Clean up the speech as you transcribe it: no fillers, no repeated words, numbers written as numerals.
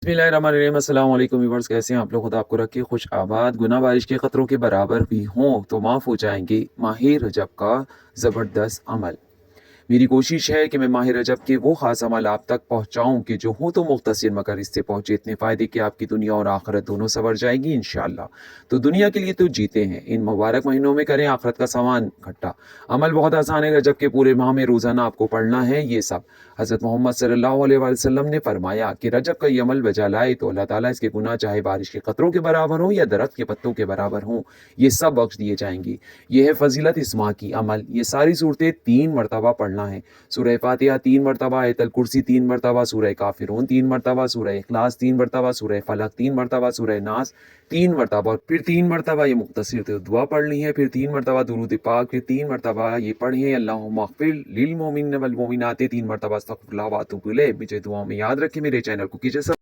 बिस्मिल्लाहिर्रहमानिर्रहीम। अस्सलाम वालेकुम व्यूअर्स, कैसे हैं आप लोग? खुदा आपको रखे खुश आबाद। गुनाह बारिश के ख़तरों के बराबर भी हों तो माफ़ हो जाएंगे माह रजब का ज़बरदस्त अमल। मेरी कोशिश है कि मैं माह रजब के वो ख़ास अमल आप तक पहुँचाऊँ कि जो हों तो मुख्तसर मगर इससे पहुँचे इतने फ़ायदे कि आपकी दुनिया और आखिरत दोनों संवर जाएगी इंशाअल्लाह। तो दुनिया के लिए तो जीते हैं, इन मुबारक महीनों में करें आखिरत का सामान इकट्ठा। अमल बहुत आसान है, रजब के पूरे माह में रोज़ाना आपको पढ़ना है ये सब। हज़रत मोहम्मद सल्लल्लाहु अलैहि वसल्लम ने फरमाया कि रजब का ये अमल बजा लाए तो अल्लाह ताला इसके गुनाह चाहे बारिश के कतरों के बराबर हों या दरख्त के पत्तों के बराबर हों, ये सब बख्श दिए जाएंगी। ये है फजीलत इस माह की अमल। ये सारी सूरतें 3 मरतबा पढ़ना है। सूरह फातिहा 3 मरतबा, आयतल कुर्सी 3 मरतबा, सूरह काफिरून 3 मरतबा, सूरह इखलास 3 मरतबा, सूरह फलक 3 मरतबा, सूरह नास 3 मरतबा, और फिर 3 मरतबा ये मुख्तसर तो दुआ पढ़नी है, फिर 3 मरतबा दुरूद पाक, फिर 3 मरतबा ये पढ़ें अल्लाहुम्मा अग़फ़िर लिल मोमिनीन वल मोमिनात, 3 मरतबा अस्तग़फ़िरुल्लाह व अतूबु इलैह। मुझे दुआओं में याद रखें, मेरे चैनल को कीजिए सब